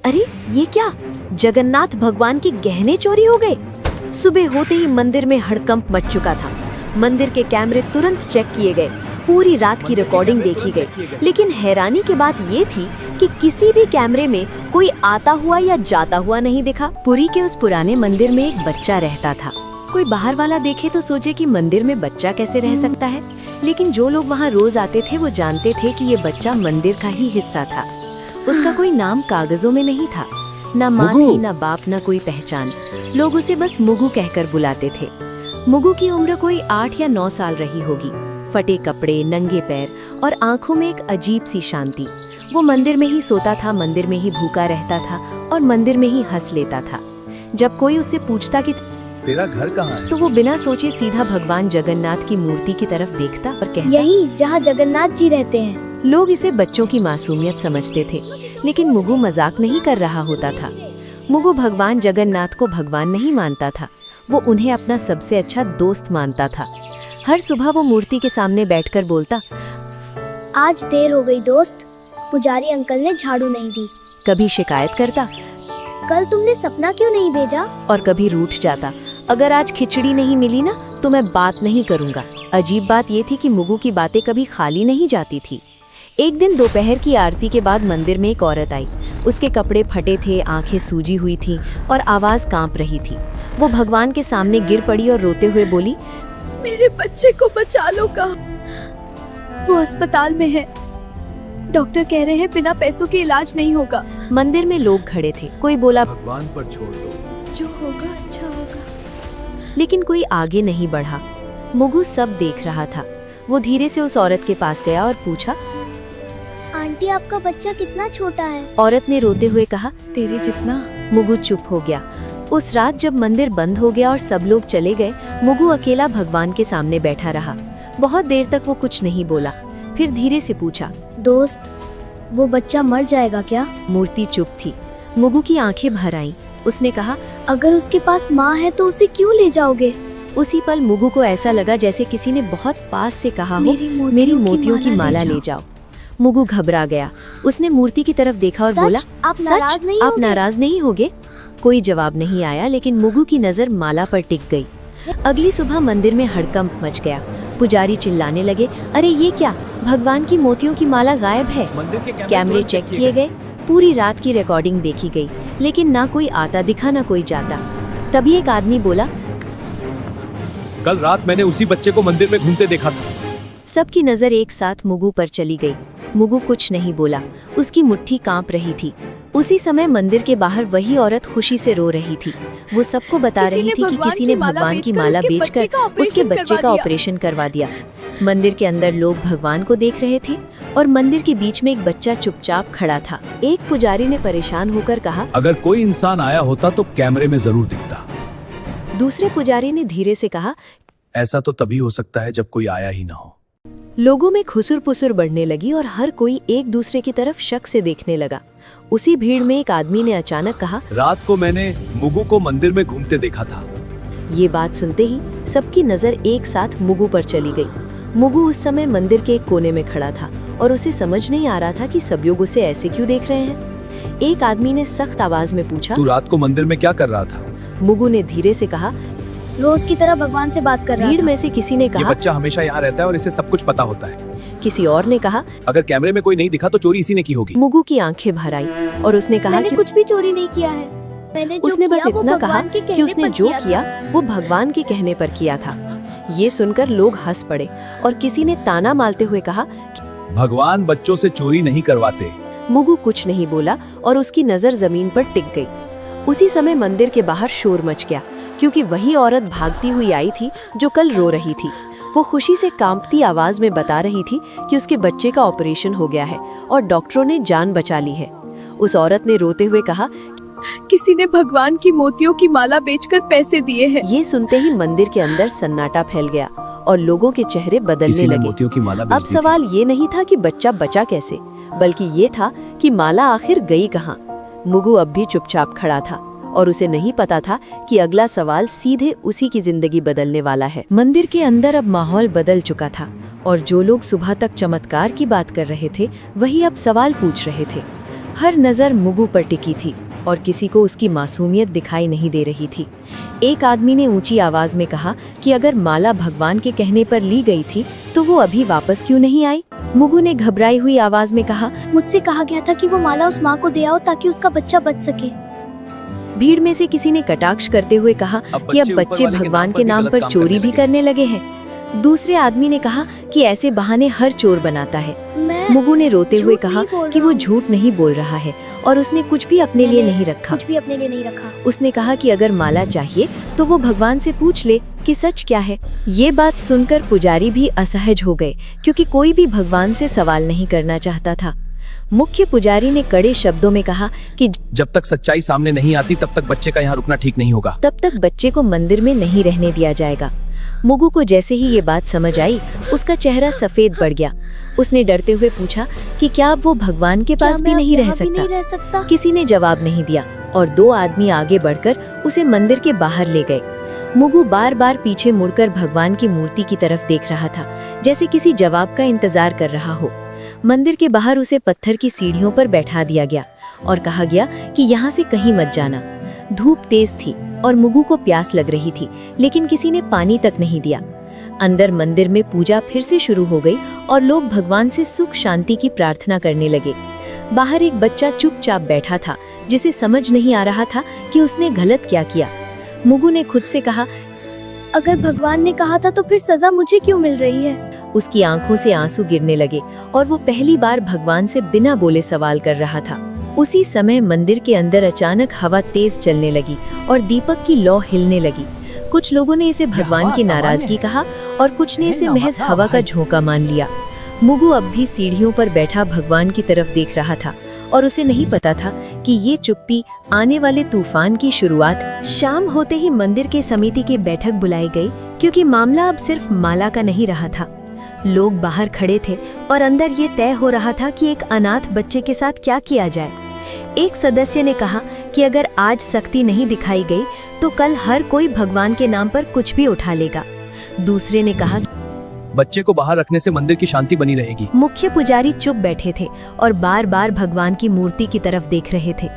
अरे ये क्या, जगन्नाथ भगवान के गहने चोरी हो गए। सुबह होते ही मंदिर में हड़कंप मच चुका था। मंदिर के कैमरे तुरंत चेक किए गए, पूरी रात की रिकॉर्डिंग देखी गई, लेकिन हैरानी की बात ये थी कि किसी भी कैमरे में कोई आता हुआ या जाता हुआ नहीं दिखा। पुरी के उस पुराने मंदिर में एक बच्चा रहता था। कोई बाहर वाला देखे तो सोचे कि मंदिर में बच्चा कैसे रह सकता है, लेकिन जो लोग वहाँ रोज आते थे वो जानते थे कि ये बच्चा मंदिर का ही हिस्सा था। उसका कोई नाम कागजों में नहीं था, ना माँ थी, ना बाप, ना कोई पहचान। लोग उसे बस मुगु कहकर बुलाते थे। मुगु की उम्र कोई 8 या 9 साल रही होगी। फटे कपड़े, नंगे पैर और आंखों में एक अजीब सी शांति। वो मंदिर में ही सोता था, मंदिर में ही भूखा रहता था और मंदिर में ही हंस लेता था। जब कोई उससे पूछता कि तेरा घर कहाँ है, तो वो बिना सोचे सीधा भगवान जगन्नाथ की मूर्ति की तरफ देखता और कहता, यही जहाँ जगन्नाथ जी रहते हैं। लोग इसे बच्चों की मासूमियत समझते थे, लेकिन मुगु मजाक नहीं कर रहा होता था। मुगु भगवान जगन्नाथ को भगवान नहीं मानता था, वो उन्हें अपना सबसे अच्छा दोस्त मानता था। हर सुबह वो मूर्ति के सामने बैठकर बोलता, आज देर हो गई दोस्त, पुजारी अंकल ने झाड़ू नहीं दी। कभी शिकायत करता कल तुमने सपना क्यों नहीं भेजा? और कभी रूठ जाता, अगर आज खिचड़ी नहीं मिली ना तो मैं बात नहीं करूंगा। अजीब बात ये थी कि मुगु की बातें कभी खाली नहीं जाती थी। एक दिन दोपहर की आरती के बाद मंदिर में एक औरत आई। उसके कपड़े फटे थे, आंखें सूजी हुई थी और आवाज कांप रही थी। वो भगवान के सामने गिर पड़ी और रोते हुए बोली, मेरे बच्चे को बचा लो का, वो अस्पताल में है। डॉक्टर कह रहे हैं बिना पैसों के इलाज नहीं होगा। मंदिर में लोग खड़े थे। कोई बोला, भगवान पर छोड़ दो, जो होगा अच्छा होगा। लेकिन कोई आगे नहीं बढ़ा। मुगु सब देख रहा था। वो धीरे से उस औरत के पास गया और पूछा, आंटी आपका बच्चा कितना छोटा है? औरत ने रोते हुए कहा, तेरे जितना। मुगु चुप हो गया। उस रात जब मंदिर बंद हो गया और सब लोग चले गए, मुगु अकेला भगवान के सामने बैठा रहा। बहुत देर तक वो कुछ नहीं बोला, फिर धीरे से पूछा, दोस्त, वो बच्चा मर जाएगा क्या? मूर्ति चुप थी। मुगु की आंखें भर आईं। उसने कहा, अगर उसके पास माँ है तो उसे क्यों ले जाओगे? उसी पल मुगु को ऐसा लगा जैसे किसी ने बहुत पास से कहा हो, मेरी मोतियों की माला ले जाओ। मुगु घबरा गया। उसने मूर्ति की तरफ देखा और सच? बोला, आप नाराज नहीं आप होगे? नाराज नहीं होगे? कोई जवाब नहीं आया, लेकिन मुगु की नजर माला पर टिक गई। अगली सुबह मंदिर में हड़कंप मच गया। पुजारी चिल्लाने लगे, अरे ये क्या, भगवान की मोतियों की माला गायब है। मंदिर के कैमरे चेक किए गए, पूरी रात की रिकॉर्डिंग देखी गई, लेकिन ना कोई आता दिखा ना कोई जाता। तभी एक आदमी बोला, कल रात मैंने उसी बच्चे को मंदिर में घूमते देखा था। सबकी नजर एक साथ मुगु पर चली गई। मुगु कुछ नहीं बोला, उसकी मुट्ठी कांप रही थी। उसी समय मंदिर के बाहर वही औरत खुशी से रो रही थी। वो सबको बता रही थी कि किसी ने भगवान की माला बेचकर उसके बच्चे का ऑपरेशन करवा दिया। मंदिर के अंदर लोग भगवान को देख रहे थे और मंदिर के बीच में एक बच्चा चुपचाप खड़ा था। एक पुजारी ने परेशान होकर कहा, अगर कोई इंसान आया होता तो कैमरे में जरूर दिखता। दूसरे पुजारी ने धीरे से कहा, ऐसा तो तभी हो सकता है जब कोई आया ही ना हो। लोगों में खुसुर पुसुर बढ़ने लगी और हर कोई एक दूसरे की तरफ शक से देखने लगा। उसी भीड़ में एक आदमी ने अचानक कहा, रात को मैंने मुगु को मंदिर में घूमते देखा था। ये बात सुनते ही सबकी नजर एक साथ मुगु पर चली गई। मुगु उस समय मंदिर के एक कोने में खड़ा था और उसे समझ नहीं आ रहा था कि सब लोग उसे ऐसे क्यों देख रहे हैं। एक आदमी ने सख्त आवाज में पूछा, तू रात को मंदिर में क्या कर रहा था? मुगु ने धीरे से कहा, रोज की तरह भगवान से बात कर रहा भीड़ था। में से किसी ने ये कहा, बच्चा हमेशा यहाँ रहता है और इसे सब कुछ पता होता है। किसी और ने कहा, अगर कैमरे में कोई नहीं दिखा तो चोरी इसी ने की होगी। मुगु की आंखें भर आई और उसने कहा मैंने कि कुछ भी चोरी नहीं किया है। मैंने जो उसने बस किया वो इतना कहा भगवान के कि कहने उसने पर जो था। किया वो भगवान के कहने पर किया था। ये सुनकर लोग हंस पड़े और किसी ने ताना मारते हुए कहा, भगवान बच्चों से चोरी नहीं करवाते। मुगु कुछ नहीं बोला और उसकी नजर जमीन पर टिक गई। उसी समय मंदिर के बाहर शोर मच गया, क्योंकि वही औरत भागती हुई आई थी जो कल रो रही थी। वो खुशी से कांपती आवाज में बता रही थी कि उसके बच्चे का ऑपरेशन हो गया है और डॉक्टरों ने जान बचा ली है। उस औरत ने रोते हुए कहा, किसी ने भगवान की मोतियों की माला बेचकर पैसे दिए हैं। ये सुनते ही मंदिर के अंदर सन्नाटा फैल गया और लोगों के चेहरे बदलने किसी ने लगे। मोतियों की माला अब बेच दी थी। सवाल ये नहीं था कि बच्चा बचा कैसे, बल्कि ये था कि माला आखिर गई कहाँ। मुगु अब भी चुपचाप खड़ा था और उसे नहीं पता था कि अगला सवाल सीधे उसी की जिंदगी बदलने वाला है। मंदिर के अंदर अब माहौल बदल चुका था और जो लोग सुबह तक चमत्कार की बात कर रहे थे वही अब सवाल पूछ रहे थे। हर नज़र मुगु पर टिकी थी और किसी को उसकी मासूमियत दिखाई नहीं दे रही थी। एक आदमी ने ऊंची आवाज में कहा कि अगर माला भगवान के कहने पर ली गई थी तो वो अभी वापस क्यों नहीं आई। मुगु ने घबराई हुई आवाज में कहा, मुझसे कहा गया था कि वो माला उस माँ को दे आओ ताकि उसका बच्चा बच सके। भीड़ में से किसी ने कटाक्ष करते हुए कहा कि अब बच्चे भगवान के नाम पर चोरी भी करने लगे हैं। दूसरे आदमी ने कहा कि ऐसे बहाने हर चोर बनाता है। मुगु ने रोते हुए कहा कि वो झूठ नहीं बोल रहा है और उसने कुछ भी अपने लिए नहीं रखा। उसने कहा कि अगर माला चाहिए तो वो भगवान से पूछ ले कि सच क्या है। ये बात सुनकर पुजारी भी असहज हो गए क्योंकि कोई भी भगवान से सवाल नहीं करना चाहता था। मुख्य पुजारी ने कड़े शब्दों में कहा कि जब तक सच्चाई सामने नहीं आती तब तक बच्चे का यहाँ रुकना ठीक नहीं होगा। तब तक बच्चे को मंदिर में नहीं रहने दिया जाएगा। मुगु को जैसे ही ये बात समझ आई, उसका चेहरा सफेद पड़ गया। उसने डरते हुए पूछा कि क्या अब वो भगवान के पास भी नहीं रह सकता? किसी ने जवाब नहीं दिया और दो आदमी आगे बढ़कर उसे मंदिर के बाहर ले गए। मुगु बार बार पीछे मुड़कर भगवान की मूर्ति की तरफ देख रहा था, जैसे किसी जवाब का इंतजार कर रहा हो। मंदिर के बाहर उसे पत्थर की सीढ़ियों पर बैठा दिया गया और कहा गया कि यहाँ से कहीं मत जाना। धूप तेज थी और मुगु को प्यास लग रही थी, लेकिन किसी ने पानी तक नहीं दिया। अंदर मंदिर में पूजा फिर से शुरू हो गई और लोग भगवान से सुख शांति की प्रार्थना करने लगे। बाहर एक बच्चा चुपचाप बैठा था, जिसे समझ नहीं आ रहा था कि उसने गलत क्या किया। मुगु ने खुद से कहा, अगर भगवान ने कहा था तो फिर सजा मुझे क्यों मिल रही है? उसकी आंखों से आंसू गिरने लगे और वो पहली बार भगवान से बिना बोले सवाल कर रहा था। उसी समय मंदिर के अंदर अचानक हवा तेज चलने लगी और दीपक की लौ हिलने लगी। कुछ लोगों ने इसे भगवान की नाराजगी कहा और कुछ ने इसे महज हवा का झोंका मान लिया। मुगु अब भी सीढ़ियों पर बैठा भगवान की तरफ देख रहा था और उसे नहीं पता था कि ये चुप्पी आने वाले तूफान की शुरुआत। शाम होते ही मंदिर के समिति की बैठक बुलाई गई क्योंकि मामला अब सिर्फ माला का नहीं रहा था। लोग बाहर खड़े थे और अंदर ये तय हो रहा था कि एक अनाथ बच्चे के साथ क्या किया जाए। एक सदस्य ने कहा कि अगर आज सख्ती नहीं दिखाई गई तो कल हर कोई भगवान के नाम पर कुछ भी उठा लेगा। दूसरे ने कहा, बच्चे को बाहर रखने से मंदिर की शांति बनी रहेगी। मुख्य पुजारी चुप बैठे थे और बार बार भगवान की मूर्ति की तरफ देख रहे थे।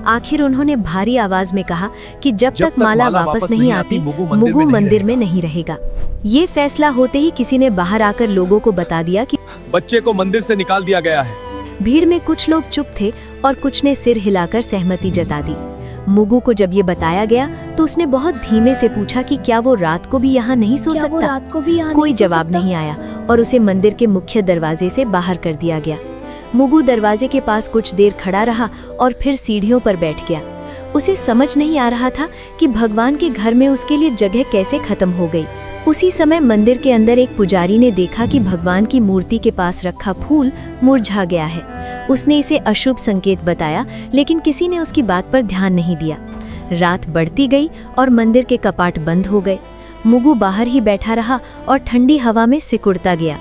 आखिर उन्होंने भारी आवाज में कहा कि जब तक माला वापस नहीं आती, मुगु मंदिर में नहीं रहेगा। ये फैसला होते ही किसी ने बाहर आकर लोगों को बता दिया कि बच्चे को मंदिर से निकाल दिया गया है। भीड़ में कुछ लोग चुप थे और कुछ ने सिर हिलाकर सहमति जता दी। मुगु को जब ये बताया गया तो उसने बहुत धीमे से पूछा कि क्या वो रात को भी यहाँ नहीं सो सकता? कोई जवाब नहीं आया और उसे मंदिर के मुख्य दरवाजे से बाहर कर दिया गया। मुगु दरवाजे के पास कुछ देर खड़ा रहा और फिर सीढ़ियों पर बैठ गया। उसे समझ नहीं आ रहा था कि भगवान के घर में उसके लिए जगह कैसे खत्म हो गई। उसी समय मंदिर के अंदर एक पुजारी ने देखा कि भगवान की मूर्ति के पास रखा फूल मुरझा गया है। उसने इसे अशुभ संकेत बताया, लेकिन किसी ने उसकी बात पर ध्यान नहीं दिया। रात बढ़ती गई और मंदिर के कपाट बंद हो गए। मुगु बाहर ही बैठा रहा और ठंडी हवा में सिकुड़ता गया।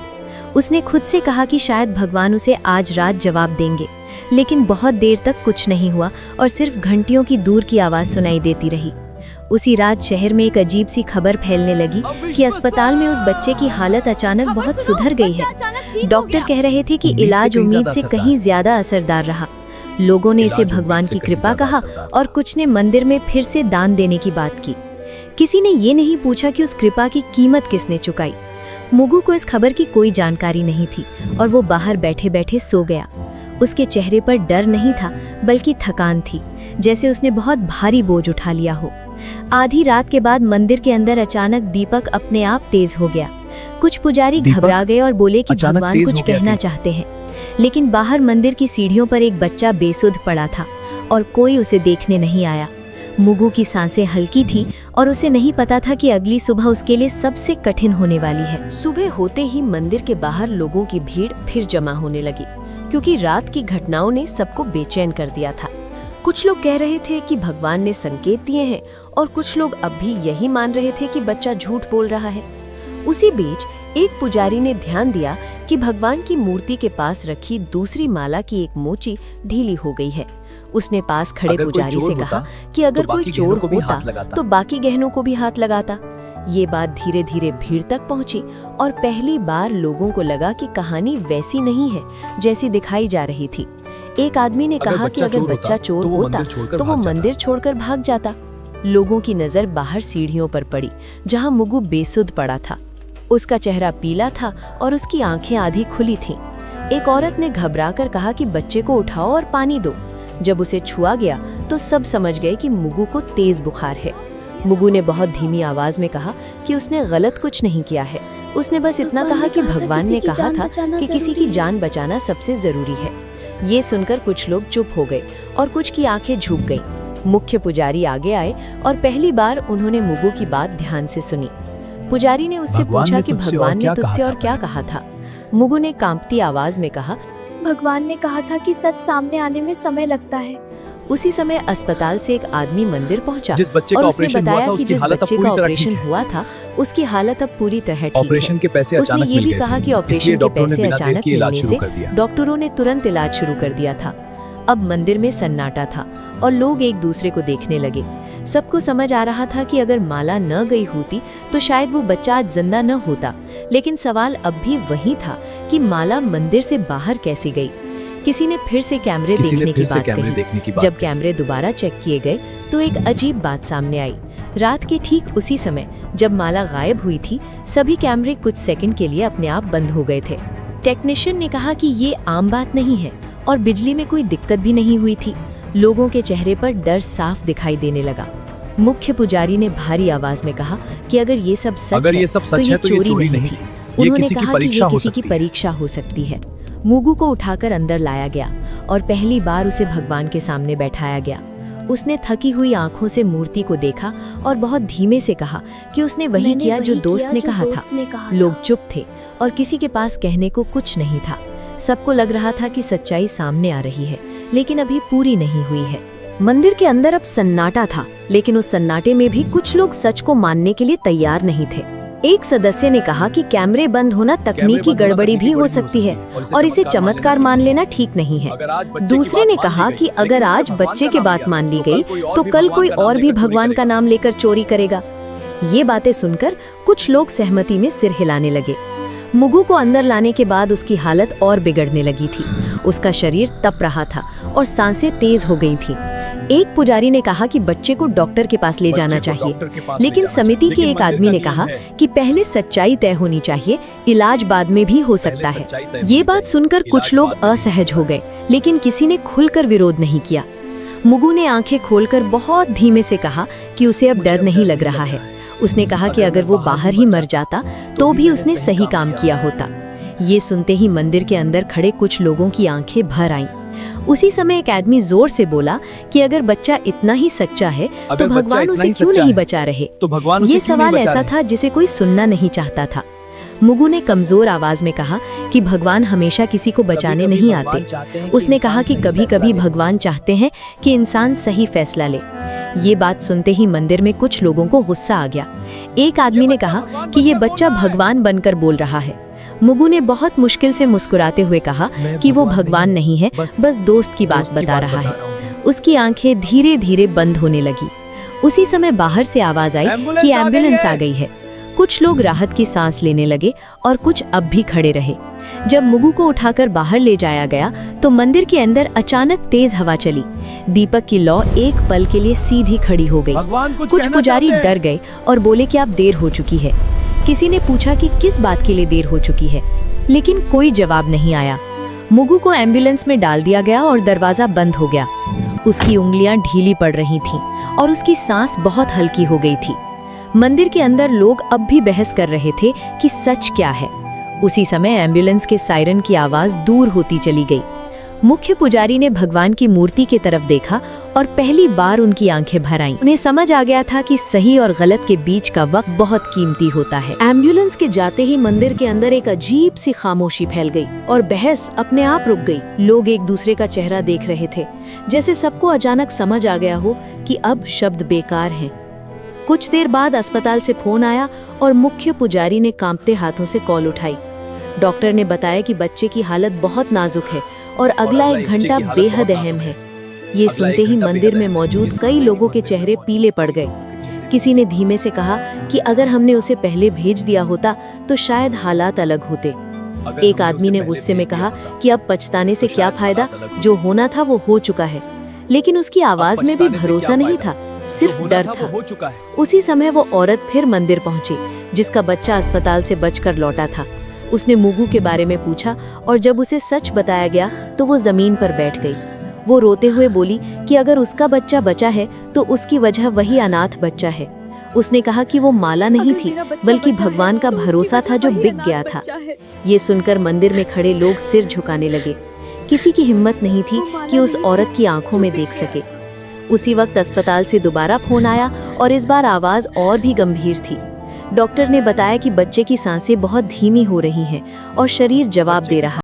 उसने खुद से कहा कि शायद भगवान उसे आज रात जवाब देंगे, लेकिन बहुत देर तक कुछ नहीं हुआ और सिर्फ घंटियों की दूर की आवाज सुनाई देती रही। उसी रात शहर में एक अजीब सी खबर फैलने लगी कि अस्पताल में उस बच्चे की हालत अचानक बहुत सुधर गई है। डॉक्टर कह रहे थे कि इलाज उम्मीद से कहीं ज्यादा असरदार रहा। लोगों ने इसे भगवान की कृपा कहा और कुछ ने मंदिर में फिर से दान देने की बात की। किसी ने ये नहीं पूछा कि उस कृपा की कीमत किसने चुकाई। मुगु को इस खबर की कोई जानकारी नहीं थी और वो बाहर बैठे बैठे सो गया। उसके चेहरे पर डर नहीं था बल्कि थकान थी, जैसे उसने बहुत भारी बोझ उठा लिया हो। आधी रात के बाद मंदिर के अंदर अचानक दीपक अपने आप तेज हो गया। कुछ पुजारी घबरा गए और बोले कि भगवान कुछ कहना चाहते हैं, लेकिन बाहर मंदिर की सीढ़ियों पर एक बच्चा बेसुध पड़ा था और कोई उसे देखने नहीं आया। मुगु की सांसें हल्की थी और उसे नहीं पता था कि अगली सुबह उसके लिए सबसे कठिन होने वाली है। सुबह होते ही मंदिर के बाहर लोगों की भीड़ फिर जमा होने लगी, क्योंकि रात की घटनाओं ने सबको बेचैन कर दिया था। कुछ लोग कह रहे थे कि भगवान ने संकेत दिए हैं और कुछ लोग अब भी यही मान रहे थे कि बच्चा झूठ बोल रहा है। उसी बीच एक पुजारी ने ध्यान दिया कि भगवान की मूर्ति के पास रखी दूसरी माला की एक मोची ढीली हो गई है। उसने पास खड़े पुजारी से कहा कि अगर कोई चोर होता तो बाकी गहनों को भी हाथ लगाता। ये बात धीरे धीरे भीड़ तक पहुंची और पहली बार लोगों को लगा कि कहानी वैसी नहीं है जैसी दिखाई जा रही थी। एक आदमी ने कहा कि अगर बच्चा चोर होता तो वो मंदिर छोड़कर भाग जाता। लोगों की नजर बाहर सीढ़ियों पर पड़ी जहां मुगु बेसुध पड़ा था। उसका चेहरा पीला था और उसकी आंखें आधी खुली थीं। एक औरत ने घबराकर कहा कि बच्चे को उठाओ और पानी दो। जब उसे छुआ गया तो सब समझ गए कि मुगु को तेज बुखार है। मुगु ने बहुत धीमी आवाज में कहा कि उसने गलत कुछ नहीं किया है। उसने बस इतना कहा कि भगवान ने कहा था कि किसी की जान बचाना सबसे जरूरी है। ये सुनकर कुछ लोग चुप हो गए और कुछ की आंखें झुक गईं। मुख्य पुजारी आगे आए और पहली बार उन्होंने मुगु की बात ध्यान से सुनी। पुजारी ने उससे पूछा कि भगवान ने तुझसे और क्या कहा था। मुगु ने कांपती आवाज में कहा, भगवान ने कहा था कि सच सामने आने में समय लगता है। उसी समय अस्पताल से एक आदमी मंदिर पहुंचा जिस बच्चे और का उसने ऑपरेशन हुआ बताया था, कि उसकी जिस हालत अब बच्चे पूरी का तरह ऑपरेशन ठीक है। हुआ था उसकी हालत अब पूरी तरह ठीक ऑपरेशन के पैसे है। उसने अचानक ये मिल भी गए कहा थे। कि ऑपरेशन इसलिए के डॉक्टरों ने पैसे बिना देर अचानक के इलाज मिलने शुरू से कर दिया। डॉक्टरों ने तुरंत इलाज शुरू कर दिया था। अब मंदिर में सन्नाटा था और लोग एक दूसरे को देखने लगे। सबको समझ आ रहा था कि अगर माला न गई होती तो शायद वो बच्चा आज जिंदा न होता। लेकिन सवाल अब भी वही था कि माला मंदिर से बाहर कैसे गई। किसी ने फिर से कैमरे देखने की बात कही। जब कैमरे दोबारा चेक किए गए तो एक अजीब बात सामने आई। रात के ठीक उसी समय जब माला गायब हुई थी, सभी कैमरे कुछ सेकंड के लिए अपने आप बंद हो गए थे। टेक्नीशियन ने कहा कि ये आम बात नहीं है और बिजली में कोई दिक्कत भी नहीं हुई थी। लोगों के चेहरे पर डर साफ दिखाई देने लगा। मुख्य पुजारी ने भारी आवाज में कहा कि अगर ये सब सच है तो ये चोरी नहीं थी। उन्होंने कहा कि ये किसी की परीक्षा हो सकती है। मुगु को उठाकर अंदर लाया गया और पहली बार उसे भगवान के सामने बैठाया गया। उसने थकी हुई आंखों से मूर्ति को देखा और बहुत धीमे से कहा कि उसने वही किया जो दोस्त ने कहा था। लोग चुप थे और किसी के पास कहने को कुछ नहीं था। सबको लग रहा था कि सच्चाई सामने आ रही है, लेकिन अभी पूरी नहीं हुई है। मंदिर के अंदर अब सन्नाटा था, लेकिन उस सन्नाटे में भी कुछ लोग सच को मानने के लिए तैयार नहीं थे। एक सदस्य ने कहा कि कैमरे बंद होना तकनीकी गड़बड़ी भी हो सकती है और इसे चमत्कार मान लेना ठीक नहीं है। दूसरे ने कहा कि अगर आज बच्चे की बात मान ली गई तो कल कोई और भी भगवान का नाम लेकर चोरी करेगा। ये बातें सुनकर कुछ लोग सहमति में सिर हिलाने लगे। मुगु को अंदर लाने के बाद उसकी हालत और बिगड़ने लगी थी। उसका शरीर तप रहा था और सांसें तेज हो गई थी। एक पुजारी ने कहा कि बच्चे को डॉक्टर के पास ले जाना चाहिए, लेकिन समिति के एक आदमी ने कहा कि पहले सच्चाई तय होनी चाहिए, इलाज बाद में भी हो सकता है। ये बात सुनकर कुछ लोग असहज हो गए, लेकिन किसी ने खुलकर विरोध नहीं किया। मुगु ने आंखें खोलकर बहुत धीमे से कहा कि उसे अब डर नहीं लग रहा है। उसने कहा कि अगर वो बाहर ही मर जाता तो भी उसने सही काम किया होता। ये सुनते ही मंदिर के अंदर खड़े कुछ लोगों की आंखें भर आईं। उसी समय एक आदमी जोर से बोला कि अगर बच्चा इतना ही सच्चा है तो भगवान उसे क्यों नहीं बचा रहे। ये सवाल ऐसा था जिसे कोई सुनना नहीं चाहता था। मुगु ने कमजोर आवाज में कहा कि भगवान हमेशा किसी को बचाने नहीं आते। उसने कहा कि कभी-कभी भगवान चाहते हैं कि इंसान सही फैसला ले। ये बात सुनते ही मंदिर में कुछ लोगों को गुस्सा आ गया। एक आदमी ने कहा कि ये बच्चा भगवान बनकर बोल रहा है। मुगु ने बहुत मुश्किल से मुस्कुराते हुए कहा कि वो भगवान नहीं है, बस दोस्त की बात बता रहा है। उसकी आंखें धीरे धीरे बंद होने लगी। उसी समय बाहर से आवाज आई कि एम्बुलेंस आ गई है। कुछ लोग राहत की सांस लेने लगे और कुछ अब भी खड़े रहे। जब मुगु को उठाकर बाहर ले जाया गया तो मंदिर के अंदर अचानक तेज हवा चली। दीपक की लौ एक पल के लिए सीधी खड़ी हो गई। कुछ पुजारी डर गए और बोले कि अब देर हो चुकी है। किसी ने पूछा कि किस बात के लिए देर हो चुकी है, लेकिन कोई जवाब नहीं आया। मुगु को एम्बुलेंस में डाल दिया गया और दरवाजा बंद हो गया। उसकी उंगलियां ढीली पड़ रही थीं और उसकी सांस बहुत हल्की हो गई थी। मंदिर के अंदर लोग अब भी बहस कर रहे थे कि सच क्या है। उसी समय एम्बुलेंस के सायरन की आवाज दूर होती चली गई। मुख्य पुजारी ने भगवान की मूर्ति की तरफ देखा और पहली बार उनकी आंखें भर आईं। उन्हें समझ आ गया था कि सही और गलत के बीच का वक्त बहुत कीमती होता है। एम्बुलेंस के जाते ही मंदिर के अंदर एक अजीब सी खामोशी फैल गई और बहस अपने आप रुक गई। लोग एक दूसरे का चेहरा देख रहे थे, जैसे सबको अचानक समझ आ गया हो कि अब शब्द बेकार हैं। कुछ देर बाद अस्पताल से फोन आया और मुख्य पुजारी ने कांपते हाथों से कॉल उठाई। डॉक्टर ने बताया कि बच्चे की हालत बहुत नाजुक है और अगला 1 घंटा बेहद अहम है। ये सुनते ही मंदिर में मौजूद कई लोगों के चेहरे पीले पड़ गए। किसी ने धीमे से कहा कि अगर हमने उसे पहले भेज दिया होता तो शायद हालात अलग होते। एक आदमी ने गुस्से में कहा कि अब पछताने से क्या फायदा, जो होना था वो हो चुका है। लेकिन उसकी आवाज में भी भरोसा नहीं था, सिर्फ डर था। हो चुका है। उसी समय वो औरत फिर मंदिर पहुंची, जिसका बच्चा अस्पताल से बचकर लौटा था। उसने मुगू के बारे में पूछा और जब उसे सच बताया गया तो वो जमीन पर बैठ गई। वो रोते हुए बोली कि अगर उसका बच्चा बचा है तो उसकी वजह वही अनाथ बच्चा है। उसने कहा कि वो माला नहीं थी, बल्कि भगवान का भरोसा था जो बिक गया था। ये सुनकर मंदिर में खड़े लोग सिर झुकाने लगे। किसी की हिम्मत नहीं थी कि उस औरत की आंखों में देख सके। उसी वक्त अस्पताल से दोबारा फोन आया और इस बार आवाज और भी गंभीर थी। डॉक्टर ने बताया कि बच्चे की सांसें बहुत धीमी हो रही हैं और शरीर जवाब दे रहा